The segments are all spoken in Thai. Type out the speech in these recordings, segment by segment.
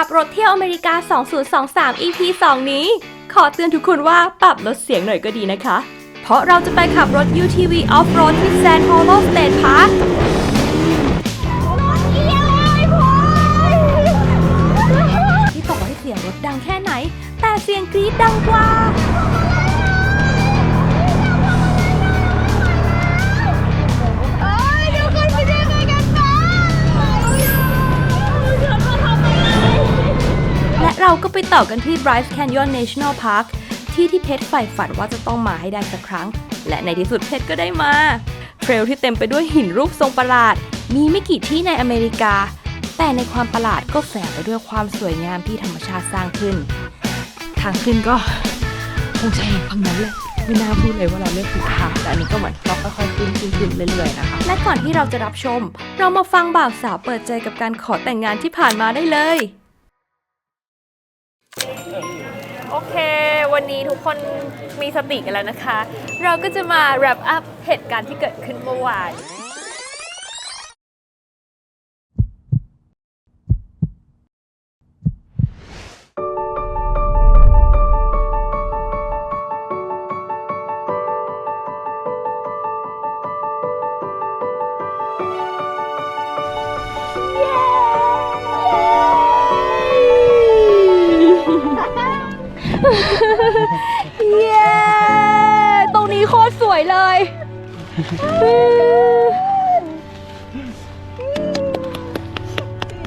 ขับรถเที่ยวอเมริกา 2023 EP 2 นี้ ขอเตือนทุกคนว่าปรับลดเสียงหน่อยก็ดีนะคะ เพราะเราจะไปขับรถ UTV Off-Road ที่ Sand Hollow State Park ที่บอกว่าให้เสียงรถดังแค่ไหน แต่เสียงกรี๊ดดังกว่าและเราก็ไปต่อกันที่ Bryce Canyon National Park ที่เพชรใฝ่ฝันว่าจะต้องมาให้ได้สักครั้ง และในที่สุดเพชรก็ได้มาเทรลที่เต็มไปด้วยหินรูปทรงประหลาดมีไม่กี่ที่ในอเมริกาแต่ในความประหลาดก็แฝงไปด้วยความสวยงามที่ธรรมชาติสร้างขึ้นทางขึ้นก็คงจะเห็นคำนั้นเลยไม่น่าพูดเลยว่าเราเลือกผิดทางแต่อันนี้ก็เหมือนเราค่อยๆขึ้นเรื่อยๆนะคะและก่อนที่เราจะรับชมเรามาฟังบ่าวสาวเปิดใจกับการขอแต่งงานที่ผ่านมาได้เลยโอเควันนี้ทุกคนมีสติกันแล้วนะคะ เราก็จะมา wrap up เหตุการณ์ที่เกิดขึ้นเมื่อวานเย้ ตรงนี้โคตรสวยเลย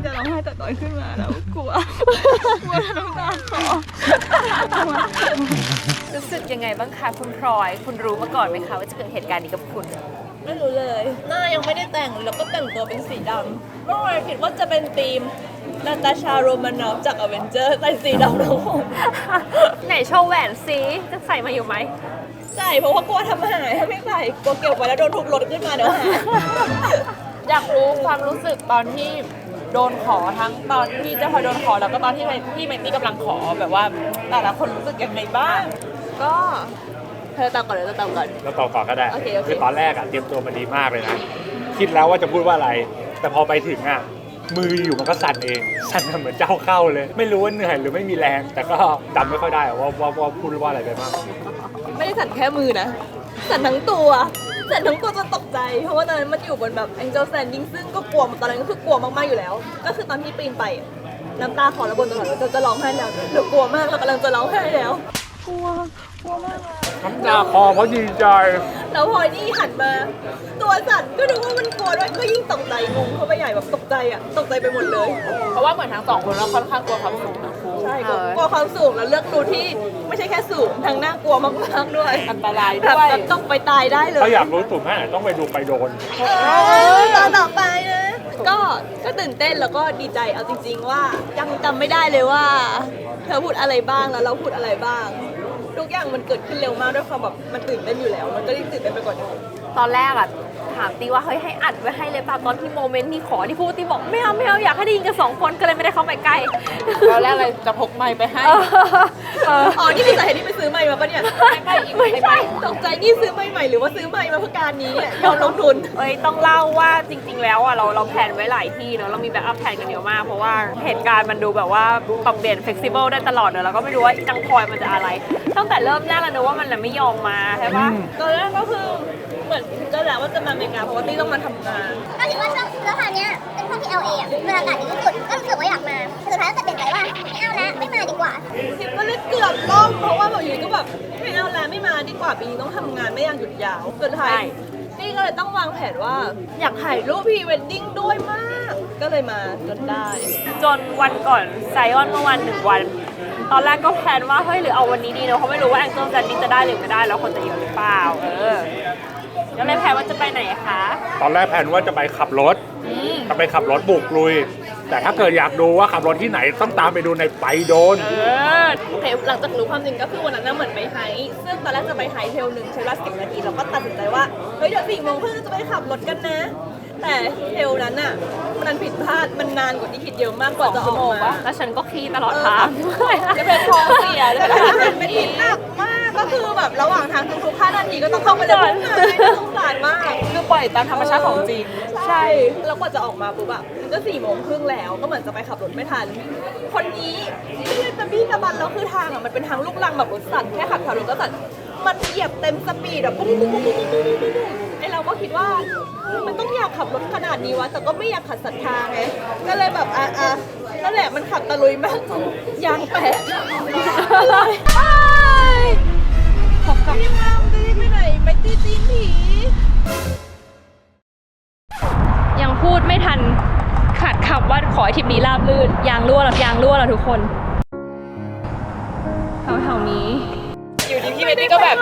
จะร้องไห้แต่ตอนขึ้นมาแล้วกลัวน้ำตาคลอรู้สึกยังไงบ้างคะคุณพลอยคุณรู้มาก่อนไหมคะว่าจะเกิดเหตุการณ์นี้กับคุณไม่รู้เลยหน้ายังไม่ได้แต่งแล้วก็แต่งตัวเป็นสีดำเมื่อวานคิดว่าจะเป็นธีมนาตาชาโรมานอฟจากอเวนเจอร์แต่สีดำทั้งหมดไหนโชว์แหวนซิจะใส่มาอยู่ไหมใส่เพราะว่ากลัวทำหายถ้าไม่ใส่กลัวเก็บไว้แล้วโดนทุบรถขึ้นมาเดี๋ยวหายอยากรู้ความรู้สึกตอนที่โดนขอทั้งตอนที่เจ้าพลอยโดนขอแล้วก็ตอนที่ไมตี้กำลังขอแบบว่าแต่ละคนรู้สึกยังไงบ้างก็เธอตอบก่อนหรือจะตอบก่อนเราตอบก่อนก็ได้ okay. คือตอนแรกเตรียมตัวมาดีมากเลยนะคิดแล้วว่าจะพูดว่าอะไรแต่พอไปถึงมืออยู่มันก็สั่นเองสั่นเหมือนเจ้าเข้าเลยไม่รู้ว่าเหนื่อยหรือไม่มีแรงแต่ก็จำไม่ค่อยได้ว่าพูดว่าอะไรไปบ้างไม่ได้สั่นแค่มือนะสั่นทั้งตัวสั่นทั้งตัวจนตกใจเพราะว่าตอนนั้นมันอยู่บนแบบ Angel Standing ซึ่งก็กลัวตอนนั้นก็คือกลัวมากๆอยู่แล้วก็คือตอนที่ปีนไปน้ำตาคลอระบนตลอดจะร้องไห้แล้วเรากลัวมากเรากำลังจะร้องไห้แล้วกลัวมากน้ำตาคลอเพราะดีใจแล้วพอนี่หันมาตัวสั่นก็ดูว่ามันกลัวด้วยก็ยิ่งตกใจงงเข้าไปใหญ่แบบตกใจไปหมดเลยเพราะว่าเหมือนทั้งสองคนเราค่อนข้างกลัวความสูงทั้งคู่ใช่กลัวความสูงแล้วเลือกดูที่ไม่ใช่แค่สูงทั้งน่ากลัวมากๆด้วยอันตรายด้วยต้องไปตายได้เลยถ้าอยากรู้สูงแค่ไหนต้องไปดูไปโดนตอนต่อไปนะก็ตื่นเต้นแล้วก็ดีใจเอาจริงๆว่ายังจำไม่ได้เลยว่าเธอพูดอะไรบ้างแล้วเราพูดอะไรบ้างทุกอย่างมันเกิดขึ้นเร็วมากด้วยความแบบมันตื่นเต้นอยู่แล้วมันก็ยิ่งตื่นเต้นไปกว่านี้ตอนแรกถามตีว่าเฮ้ยให้อัดไว้ให้เลยป่ะตอนที่โมเมนต์ที่ขอที่พูดตีบอกไม่เอาอยากให้ได้ยินกัน2 คนก็เลยไม่ได้เข้าไปใกล้ตอนแรกเลยจะพกไมค์ไปให้อ๋อนี่เป็นสาเหตุที่ไปซื้อไมค์มาปะเนี่ยไม่ใช่ตกใจนี่ซื้อไมค์ใหม่หรือว่าซื้อไมค์มาเพื่อการนี้เนี่ยยอมลงทุนต้องเล่าว่าจริงๆแล้วเราแผนไว้หลายที่เนอะเรามีแบ็กอัพแผนกันเยอะมากเพราะว่าเหตุการณ์มันดูแบบว่าปรับเปลี่ยน flexible ได้ตลอดเนอะเราก็ไม่รู้ว่าจังพลอยมันจะอะไรตั้งแต่เริ่มแรกแล้วเนอะว่ามันไม่ยอมมาใช่ปะตอนแรกก็คือเหมือนก็แล้วว่าจะมาอเมริกาเพราะว่าตี้ต้องมาทำงานก็คิดว่าช่วงฤดูเนี้ยเป็นช่วงที่ LA บรรยากาศดีที่สุดก็รู้สึกว่าอยากมาสุดท้ายก็ตัดสินใจว่าไม่เอาละไม่มาดีกว่าทิปก็เลยเกือบล่มเพราะว่าแบบอยู่ก็แบบไม่เอาละไม่มาดีกว่าปีนี้ต้องทำงานไม่อยากหยุดยาวสุดท้ายนี่ก็เลยต้องวางแผนว่าอยากถ่ายรูปพรีเวดดิ้งด้วยมากก็เลยมาจนได้จนวันก่อนไซออนเมื่อวัน1 วันตอนแรกก็แพลนว่าเฮ้ยหรือเอาวันนี้ดีเนอะเขาไม่รู้ว่าแองเจิลจันนี่จะได้หรือไม่ได้แล้วคนจะเยอะหรือเปล่าแล้วเลยแพลนว่าจะไปไหนคะตอนแรกแพลนว่าจะไปขับรถบุกลุยแต่ถ้าเกิดอยากดูว่าขับรถที่ไหนต้องตามไปดูในไปโดนโอเคหลังจากรู้ความจริงก็คือวันนั้นเหมือนไปไฮซึ่งตอนแรกจะไปไฮเทล1ใช้เวลา10 นาทีเราก็ตัดสินใจว่าเฮ้ยเดี๋ยว4 โมงครึ่งจะไปขับรถกันนะ แต่เทรลนั้นอ่ะมันผิดพลาดมันนานกว่าที่คิดเยอะมากกว่าจะออกมา แล้วฉันก็ขี้ตลอดทาง จะเป็นท้องเสียแล้วเป็นผิดหนักมากก็คือแบบระหว่างทางทุกๆ5 นาทีก็ต้องเข้าไปในห้องน้ำน่าสงสารมาก คือปล่อยตามธรรมชาติของจริง ใช่ แล้วกว่าจะออกมาปุ๊บอะมันก็4:30แล้ว ก็เหมือนจะไปขับรถไม่ทัน คนนี้ไม่ได้ตะบี้ตะบันแล้วคือทางอะมันเป็นทางลูกรังแบบรถสั่นแค่ขับรถก็สั่นมันเหยียบเต็มสปีดอะปุ๊บปุ๊บปุ๊บปุ๊บปุ๊บปุ๊บไอเราก็คิดว่ามันต้องอยากขับรถขนาดนี้วะ แต่ก็ไม่อยากขัดศรัทธาไง ก็เลยแบบนั่นแหละมันขับตะลุยมากจนยางแตกเลยขอบคุณมากจะรีบไปไหนไปตีตีนผี ยังพูดไม่ทันขาดคำว่าขอให้ทริปนี้ราบรื่นยางรั่วแล้วทุกคนแถวๆนี้ อยู่ดีพี่เบนนี่ก็แบบ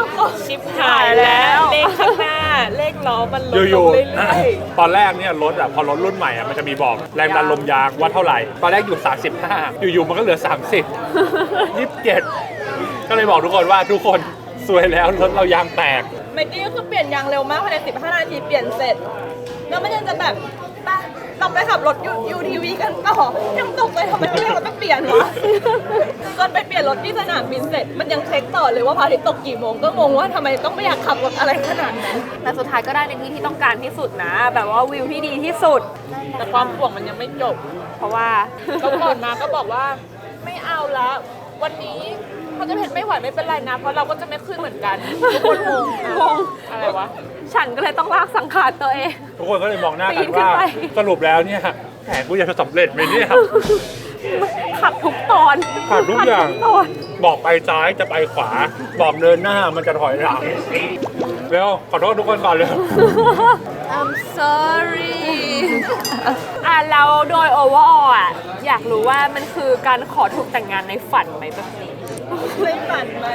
ชิปหายแล้วเลขข้างหน้าเลขล้อมันลด อ ล ยู่ งเรื่อย ๆตอนแรกเนี่ยรถอ่ะพอรถรุ่นใหม่อ่ะมันจะมีบอกแรงดันลมยางว่าเท่าไหร่ ตอนแรกอยู่ 35 อยู่ๆมันก็เหลือ 30 27 ก็เลยบอกทุกคนว่าทุกคนซวยแล้วรถเรายางแตก เมื่อกี้ก็คือเปลี่ยนยางเร็วมากภายใน15 นาทีเปลี่ยนเสร็จ แล้วมันยังจะแบบไปเราไปขับรถยูทีวีกันต่อยังตกเลยทำไมไม่เรียกรถไปเปลี่ยนวะจนไปเปลี่ยนรถที่สนามบินเสร็จ มันยังเช็คต่อเลยว่าพระอาทิตย์ตกกี่โมงก็งงว่าทำไมต้องไม่อยากขับรถอะไรขนาดนั้น แต่สุดท้ายก็ได้ในที่ที่ต้องการที่สุดนะ แบบว่าวิวที่ดีที่สุด ๆแต่ความห่วงมันยังไม่จบ เพราะว่า เขาก่อนมาก็บอกว่าไม่เอาละวันนี้เขาจะเห็นไม่ไหวไม่เป็นไรนะ เพราะเราก็จะไม่ขึ้นเหมือนกันทุกคนงง งง อะไรวะ ฉันก็เลยต้องลากสังขารตัวเอง ทุกคนก็เลยมองหน้า ปี กัน นขึ้น ว่า ไป สรุปแล้วเนี่ยแผนกูจะสำเร็จไหมเนี่ย ขับทุกตอน ขับทุกอย่าง ขับตอน บอกไปซ้ายจะไปขวา บอกเดินหน้ามันจะถอยหลังแล้วขอโทษทุกคนก่อนเลย I'm sorry แล้วโดย overall อ่ะอยากรู้ว่ามันคือการขอถูกแต่งงานในฝันไหมแบบนี้ ในฝันไหม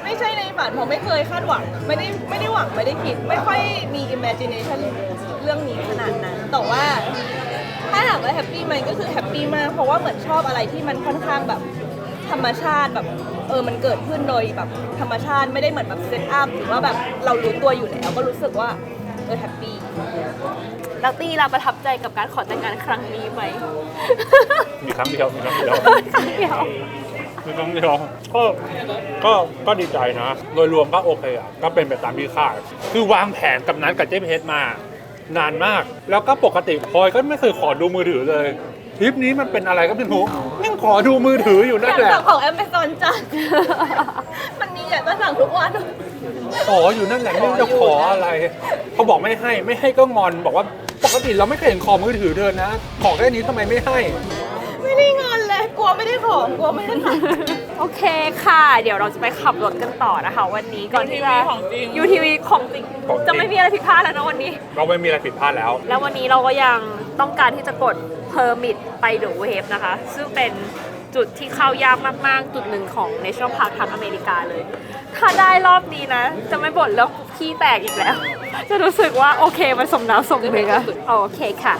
ไม่ใช่ในฝันเพราะไม่เคยคาดหวังไม่ได้หวังไม่ได้คิด ไม่ค่อยมี imagination เรื่องนี้ขนาดนั้น แต่ว่าถ้าถามว่าแฮปปี้ไหมก็คือแฮปปี้มากเพราะว่าเหมือนชอบอะไรที่มันค่อนข้างแบบธรรมชาติแบบมันเกิดขึ้นโดยแบบธรรมชาติไม่ได้เหมือนแบบเซตอัพหรือว่าแบบเรารู้ตัวอยู่แล้วก็รู้สึกว่าแฮปปี้ แล้วตีเราประทับใจกับการขอแต่งงานครั้งนี้ไหม มีครั้งเดียวมีครั้งเดียว ครั้งเดียว มีครั้งเดียวก็ดีใจนะ โดยรวมก็โอเคอ่ะก็เป็นไปตามที่คาดคือวางแผนกับนัดกับเจ๊เพชรมานานมาก แล้วก็ปกติพลอยก็ไม่เคยขอดูมือถือเลยทริปนี้มันเป็นอะไรก็ไม่รู้ยังขอดูมือถืออยู่ อ นั่น ยาก แหละ สั่งของ Amazon จ้ะ มันนี้อยากจะสั่งทุกวัน ขออยู่นั่นแหละไม่รู้จะขออะไรเขาบอกไม่ให้ก็งอนบอกว่าปกติเราไม่เคยเห็นขอมือถือเธอนะ ขอแค่นี้ทำไมไม่ให้ ไม่ได้งอนเลยกลัวไม่ได้ของกลัวไม่ได้สั่ง โอเคค่ะ เดี๋ยวเราจะไปขับรถกันต่อนะคะ วันนี้ก่อนที่จะ ของจริง UTV ของจริง ของจริง จะไม่มีอะไรผิดพลาดแล้วนะวันนี้ เราไม่มีอะไรผิดพลาดแล้ว แล้ววันนี้เราก็ยังต้องการที่จะกด permit ไปเดอะเวฟนะคะ ซึ่งเป็นจุดที่เข้ายากมากๆ จุดหนึ่งของ National Park ทั้งอเมริกาเลย ถ้าได้รอบนี้นะ จะไม่บ่นเรื่องขี้แตกอีกแล้ว จะรู้สึกว่าโอเคมันสมน้ำสมเนื้อโอเคค่ะ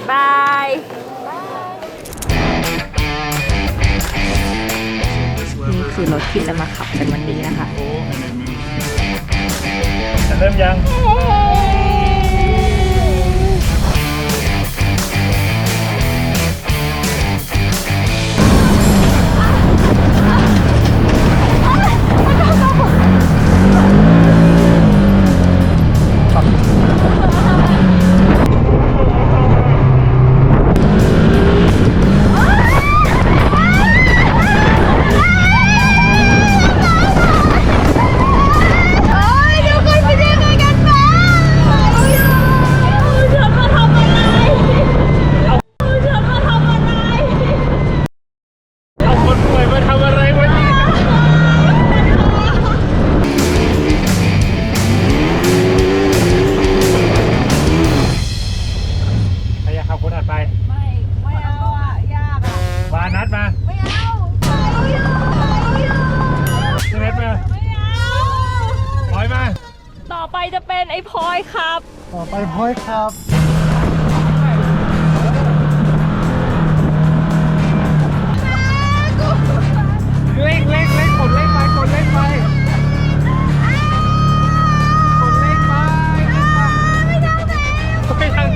บาย นี่คือรถที่จะมาขับกันวันนี้นะคะ เริ่มยังเอาคนป่วยมาทำอะไรวันนี้ใครอยากขับคนถัดไป ไม่เอาอ่ะ ยากอ่ะ วานัดมา ไม่เอา เจเวตมา ไม่เอา ถอยมา ต่อไปจะเป็นไอ้พลอยครับ ต่อไปพอยครับ เร่งกดเร่งไปกดเร่งไปกดเร่งไปไปทาง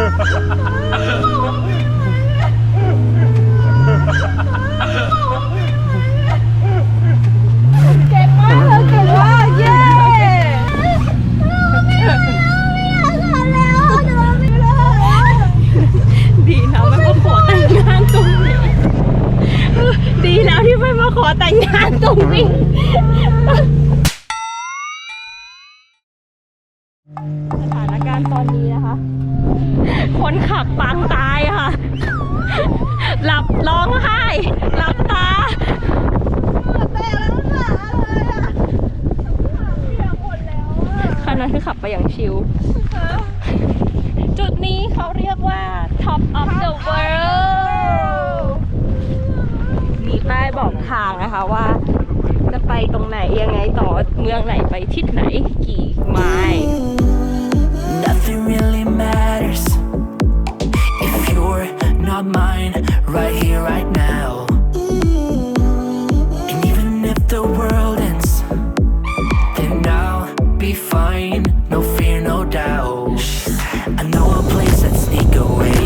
เก่งมากเลยเก่งมากเย้ ดีนะไม่มาขอแต่งงานตรงนี้ดีแล้วที่ไม่มาขอแต่งงานตรงนี้ สถานการณ์ตอนนี้นะคะ คนขับปางตายค่ะ หลับร้องไห้ หลับตา คันนั้นคือขับไปอย่างชิล จุดนี้เขาเรียกว่า Top of the World มีป้ายบอกทางนะคะว่า จะไปตรงไหนยังไงต่อเมืองไหนไปทิศไหนกี่ไมล์ Nothing really matters if you're not mine right here, right now. And even if the world ends, then I'll be fine. No fear, no doubt. I know a place that sneak away.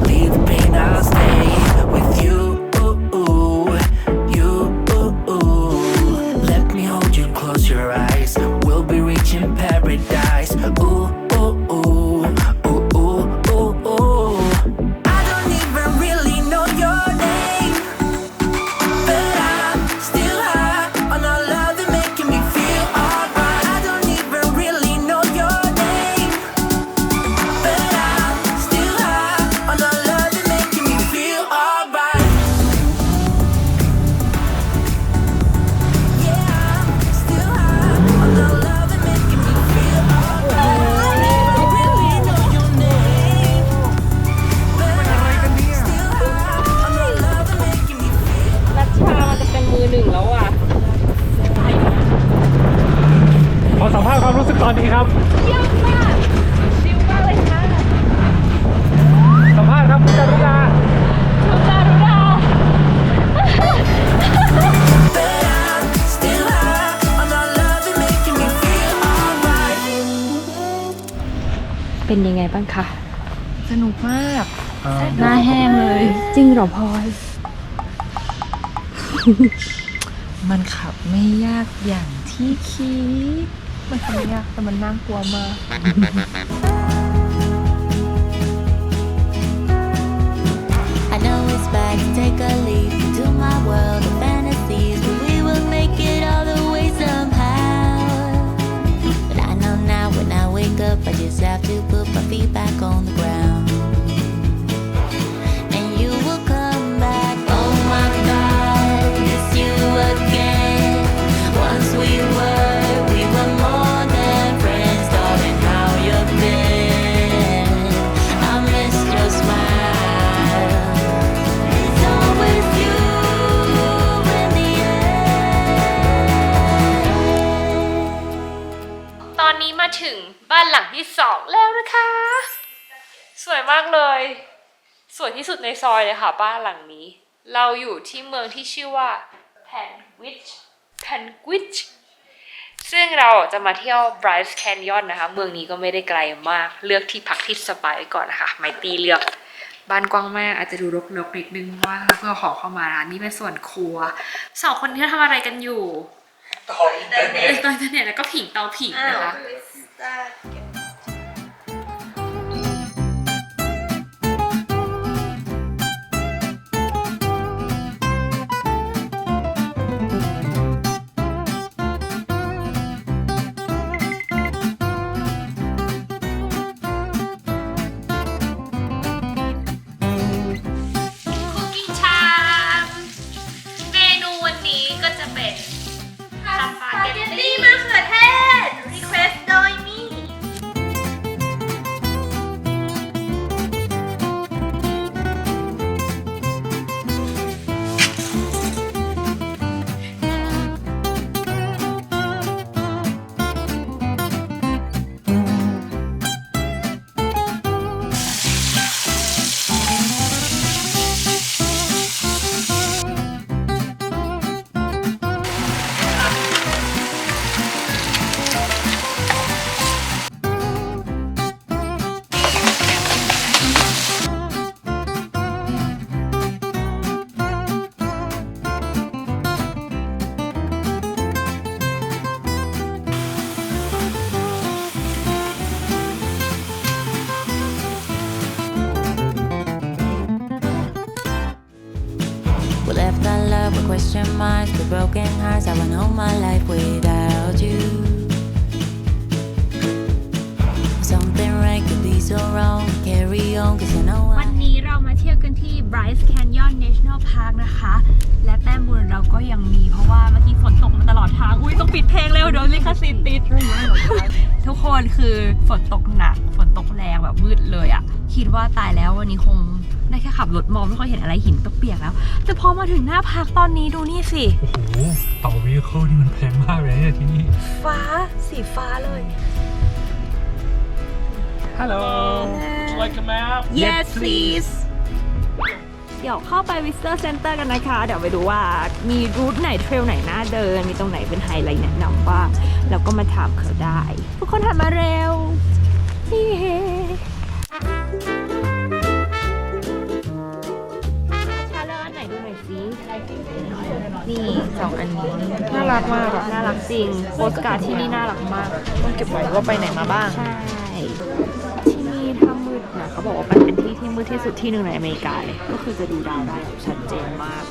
Leave the pain, I'll stay with you. You, let me hold you, close your eyes. We'll be reaching paradise. Ooh. I don't even really know your name, but I'm still high on all love that making me feel alright. I don't even really know your name, but I'm still high on all love that making me feel alright. Yeah, I'm still high on all love that making me feel alright. I don't even really know your name, but I'm still high on all love that making me feel. นัชชามันจะเป็นมือหนึ่งแล้วอ่ะ ขอสัมภาษณ์ความรู้สึกตอนนี้ครับ เยี่ยมมาก ชิลมากเลยค่ะ สัมภาษณ์ครับคุณจารุดา คุณจารุดา But I'm still high on all love that making me feel alright. เป็นยังไงบ้างคะ สนุกมาก หน้าแห้งเลย จริงเหรอพลอย มันขับไม่ยากอย่างที่คิด มันขับไม่ยากแต่มันน่ากลัวมาก I know it's bad to take a leap into my world of fantasies, but we will make it all the way somehow. But I know now when I wake up, I just have to put my feet back on the ground. And you will come back. Oh my God, it's you again. Once we were more than friends, darling. How you've been? I missed your smile. It's always you in the end. ตอนนี้มาถึงบ้านหลังที่2แล้วนะคะ สวยมากเลย สวยที่สุดในซอยเลยค่ะบ้านหลังนี้ เราอยู่ที่เมืองที่ชื่อว่าแพนกวิช ซึ่งเราจะมาเที่ยว Bryce Canyon นะคะ เมืองนี้ก็ไม่ได้ไกลมาก เลือกที่พักที่สบายไว้ก่อนนะคะ ไมตีเลือกบ้านกว้างมาก อาจจะดูรกๆนิดนึงว่าเพื่อขอเข้ามาร้านนี้เป็นส่วนครัว2คนนี้ทำอะไรกันอยู่ ต่ออินเทอร์เน็ตแล้วก็ผิงเตาผิงนะคะ คุกกิ้งชามเมนูวันนี้ก็จะเป็นสปาเกตตี้มะเขือเทศ รีเควสโดยมี่ love with question marks, with broken hearts. I went all my life without you. Something right could be so wrong. Carry on, cause I know วันนี้เรามาเที่ยวกันที่ Bryce Canyon National Park นะคะ และแต้มบุญเราก็ยังมีเพราะว่าเมื่อกี้ฝนตกมาตลอดทาง อุ้ยต้องปิดเพลงเร็วเดี๋ยวลิขสิทธิ์ติด ทุกคนคือฝนตกหนักฝนตกแรงแบบมืดเลยอะคิดว่าตายแล้ววันนี้คงได้แค่ขับรถมองไม่ค่อยเห็นอะไรหินเปียกๆแล้ว แต่พอมาถึงหน้าพักตอนนี้ดูนี่สิ โอ้โหต่อวีเคิลนี่มันแพงมากเลยเนี่ยที่นี่ ฟ้าสีฟ้าเลย ฮัลโหล like a map Yes please เดี๋ยวเข้าไป Visitor Center กันนะคะ เดี๋ยวไปดูว่ามีรูทไหนเทรลไหนน่าเดิน มีตรงไหนเป็นไฮไลท์แนะนำบ้างแล้วก็มาถามเขาได้ ทุกคนหันมาเร็วนี่เฮชาเลอร์อันไหนดูหน่อยสินี่สองอันนี้น่ารักมากน่ารักจริงโปสการ์ดที่นี่น่ารักมากต้องเก็บไว้ว่าไปไหนมาบ้างใช่ที่นี่ถ้ามืดนะเขาบอกว่ามันเป็นที่ที่มืดที่สุดที่หนึ่งในอเมริกาเลยก็คือจะดูดาวได้ชัดเจนมาก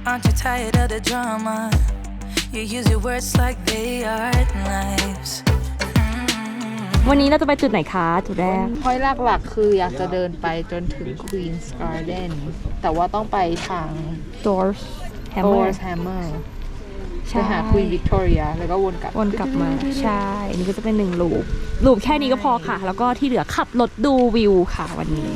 Aren't you tired of the drama? You use your words like they are knives. วันนี้เราจะไปจุดไหนคะจุดแรก พอยต์หลักๆคืออยากจะเดินไปจนถึง Queen's Garden แต่ว่าต้องไปทาง Doors Doors Hammer ไปหา Queen Victoria แล้วก็วนกลับมาใช่อันนี้ก็จะเป็น1ลูปแค่นี้ก็พอค่ะ แล้วก็ที่เหลือขับรถดูวิวค่ะวันนี้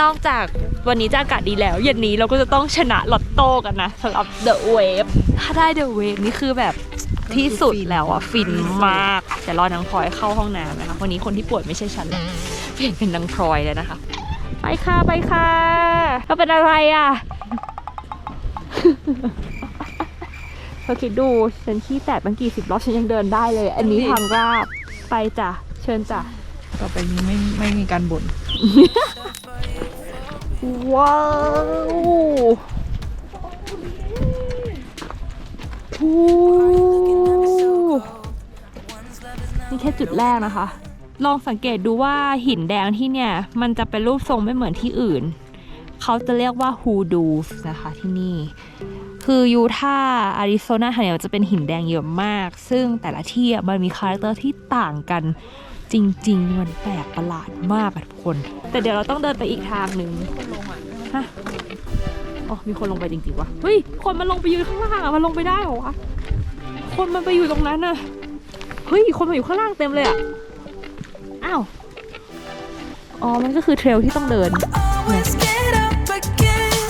นอกจากวันนี้จะอากาศดีแล้วเย็นนี้เราก็จะต้องชนะลอตโต้กันนะสำหรับ The Wave ถ้าได้ The Wave นี่คือแบบที่สุดแล้วอะฟินมากแต่รอนางพลอยเข้าห้องน้ำนะคะวันนี้คนที่ป่วยไม่ใช่ฉันแล้วเปลี่ยนเป็นนางพลอยเลยนะคะไปค่ะเราเป็นอะไรอะเธอคิดดูฉันขี้แตกตั้งกี่10 รอบฉันยังเดินได้เลย อันนี้ทางราบไปจ้ะเชิญจ้ะ ต่อไปนี้ไม่มีการบ่น ว้าวนี่แค่จุดแรกนะคะ ลองสังเกตดูว่าหินแดงที่เนี่ยมันจะเป็นรูปทรงไม่เหมือนที่อื่น เขาจะเรียกว่าฮูดูสนะคะที่นี่ คือยูทาห์อาริโซนาเนี่ยจะเป็นหินแดงเยอะมาก ซึ่งแต่ละที่มันมีคาแรคเตอร์ที่ต่างกันจริงๆมันแปลกประหลาดมากทุกคนแต่เดี๋ยวเราต้องเดินไปอีกทางหนึ่งฮะอ๋อมีคนลงไปจริงๆวะเฮ้ยคนมันลงไปยืนข้างล่างอะมันลงไปได้เหรอวะคนมันไปอยู่ตรงนั้นน่ะเฮ้ยคนมาอยู่ข้างล่างเต็มเลยอะอ้าวอ๋อมันก็คือเทรลที่ต้องเดิน Always get up again.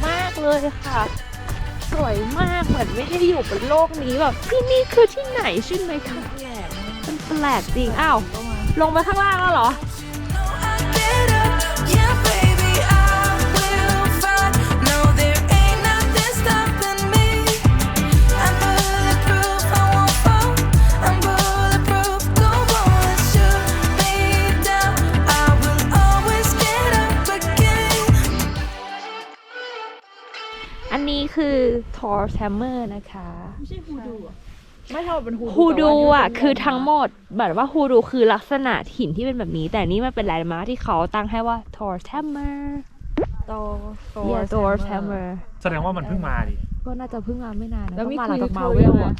มากเลยค่ะสวยมากเหมือนไม่ได้อยู่บนโลกนี้แบบที่นี่คือที่ไหนใช่ไหมคะมันแปลกจริงอ้าวลงไปข้างล่างแล้วเหรอ Get up, yeah, baby, I will fight. No, there ain't nothing stopping me. I'm bulletproof, I won't fall. I'm bulletproof, go on, shoot me down. I will always get up again. อันนี้คือ Thor's Hammer นะคะ ไม่เท่าเป็น ฮูดูอ่ะคือทั้งหมดแบบว่าฮูดูคือลักษณะหินที่เป็นแบบนี้ แต่นี่มันเป็นแลนด์มาร์คที่เขาตั้งให้ว่า Thor's Hammer Thor's Hammer แสดงว่ามันเพิ่งมาดิ ก็น่าจะเพิ่งมาไม่นานนะ แล้ว ต้อง มี มาหลังจาก Queen มาเวล Victoria อ่ะ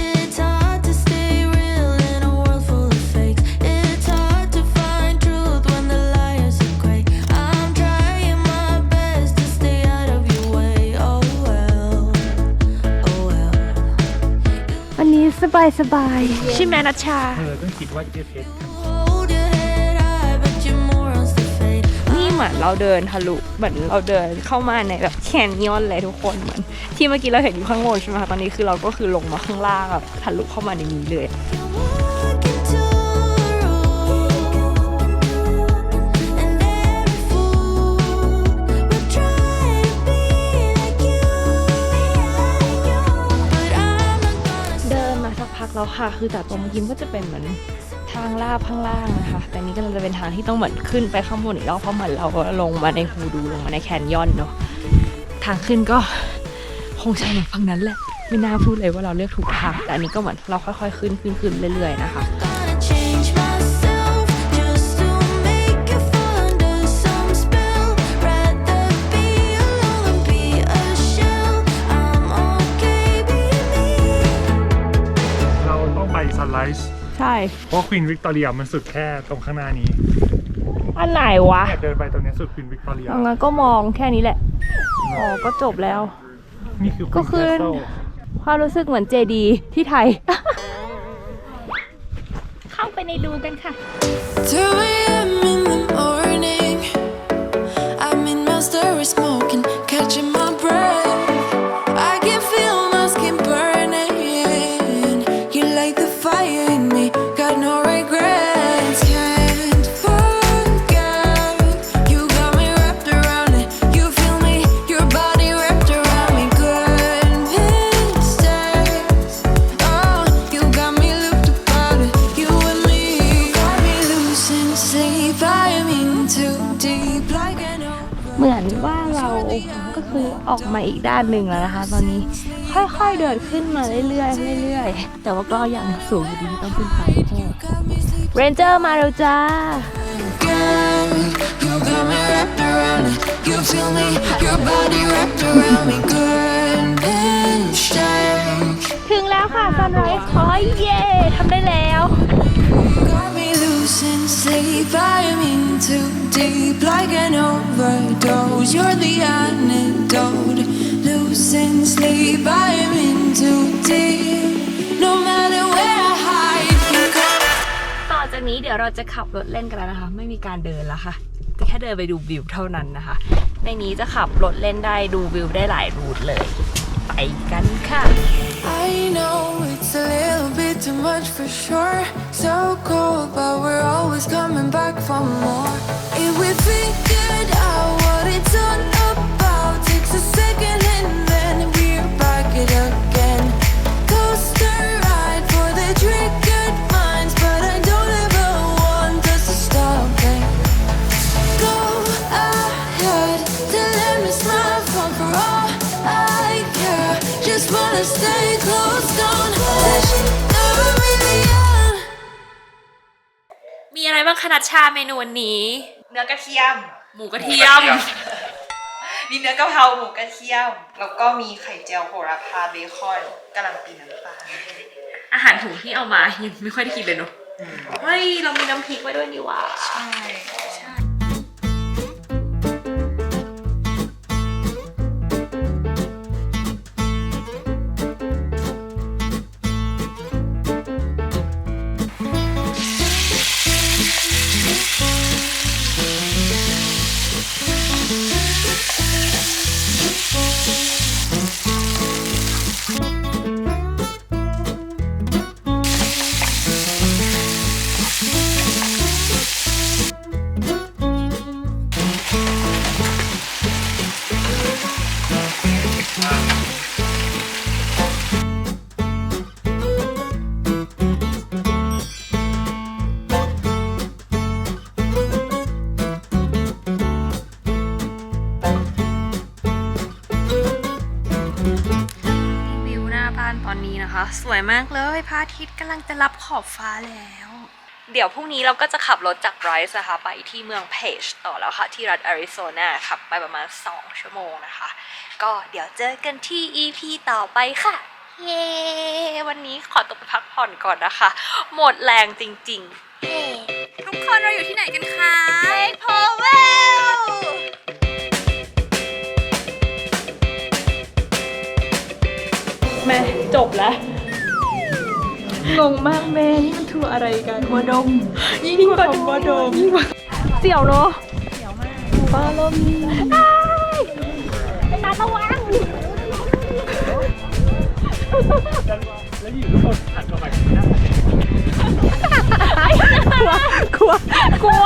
It's hard to stay real in a world full of fakes. It's hard to find truth when the liars are great. I'm trying my best to stay out of your way. Oh well, oh well. อันนี้สบายใช่ไหมนัชชา ต้องคิดว่าเจ๊เพชร Hold your head high, but your morals to fade. นี่เหมือนเราเดินทะลุเหมือนเราเดินเข้ามาในแบบแคนยอนเลยทุกคนเหมือนที่เมื่อกี้เราเห็นอยู่ข้างบนใช่ไหมคะตอนนี้คือเราก็คือลงมาข้างล่างแบบทะลุเข้ามาในนี้เลย Walk into a room, and every fool will try to be like you, but I'm not gonna. เดินมาสักพักเรา แล้วค่ะ คือจากตรงเมื่อกี้ก็จะเป็นเหมือนทางลาบข้างล่างนะคะ แต่นี้ก็จะเป็นทางที่ต้องเหมือนขึ้นไปข้างบนอีกรอบเพราะเหมือนเราลงมาในฮูดูลงมาในแคนยอนเนาะทางขึ้นก็คงใช่เหมือนฝั่งนั้นแหละไม่น่าพูดเลยว่าเราเลือกถูกทางแต่อันนี้ก็เหมือนเราค่อยๆขึ้นเรื่อยๆนะคะ Gonna change myself just to make you fall under some spell. Rather be alone than be a shell. I'm okay being me. เราต้องไปซันไลท์ ใช่ เพราะควีนวิกตอเรียมันสุดแค่ตรงข้างหน้านี้ อันไหนวะ เนี่ยเดินไปตรงเนี้ยสุดควีนวิกตอเรีย งั้นก็มองแค่นี้แหละอ๋อก็จบแล้ว นี่คือ ก็คือ Queen Castle ความรู้สึกเหมือนเจดีที่ไทย เข้าไปในดูกันค่ะ 2 a.m. in the morning. I'm in my story smoking, catching my breath. I can feel my skin burning. You light the fire in me, got no regrets. Can't forget. You got me wrapped around it. You feel me, your body wrapped around me. Good mistakes. Oh, you got me looped about it. You and me got me losing sleep. I am in too deep, like an เหมือนว่าเราก็คือออกมาอีกด้านหนึ่งแล้วนะคะ ตอนนี้ค่อยๆเดินขึ้นมาเรื่อยๆเรื่อยๆแต่ว่าก็ยังสูงอยู่ดีต้องขึ้นไปเรนเจอร์มาแล้วจ้า girl. You got me wrapped around it. You feel me, your body wrapped around me. Good mistakes. ถึงแล้วค่ะซันไรส์พอยต์เย่ทำได้แล้ว Got me losing sleep. I am in too deep, like an overdose. You're the antidote. Losing sleep. I am in too deep. No matter where I hide, you got. ต่อจากนี้เดี๋ยวเราจะขับรถเล่นกันแล้วนะคะ ไม่มีการเดินแล้วค่ะจะแค่เดินไปดูวิวเท่านั้นนะคะ ในนี้จะขับรถเล่นได้ดูวิวได้หลายรูทเลย ไปกันค่ะ I know it's a little bit too much for sure. So cold, but we're always coming back for more. If we figured out what it's all about, takes a second and then we're back it again. Coaster ride for the triggered minds, but I don't ever want us to stop it. Go ahead, then let me smile for all I care. Just wanna stay close, don't let you never really end. มีอะไรบ้างคะนัชชาเมนูวันนี้ เนื้อกระเทียม หมูกระเทียม มีเนื้อกะเพราหมูกระเทียม แล้วก็มีไข่เจียวโหระพาเบคอนกะหล่ำปีน้ำปลา อาหารถุงที่เอามายังไม่ค่อยได้กินเลยเนอะเฮ้ยเรามีน้ำพริกไว้ด้วยนี่หว่า ใช่ วิวหน้าบ้านตอนนี้นะคะ สวยมากเลยพระอาทิตย์กำลังจะรับขอบฟ้าแล้ว เดี๋ยวพรุ่งนี้เราก็จะขับรถจากไรส์นะคะไปที่เมืองเพจต่อแล้วค่ะที่รัฐแอริโซนาขับไปประมาณ2 ชั่วโมงนะคะ ก็เดี๋ยวเจอกันที่ EP ต่อไปค่ะ เย้วันนี้ขอตัวไปพักผ่อนก่อนนะคะ หมดแรงจริงๆเย้ทุกคนเราอยู่ที่ไหนกันคะเอ็กโพเวลแม่จบแล้ว งงมากแม่นี่มันทัวร์อะไรกันทัวร์ดมยิ่งกว่าทัวร์ดมเสี่ยวเนาะเสี่ยวมากฟ้าลมไปตาสว่าง แล้วอยู่ทุกคนหันกลับไปหน้า กลัว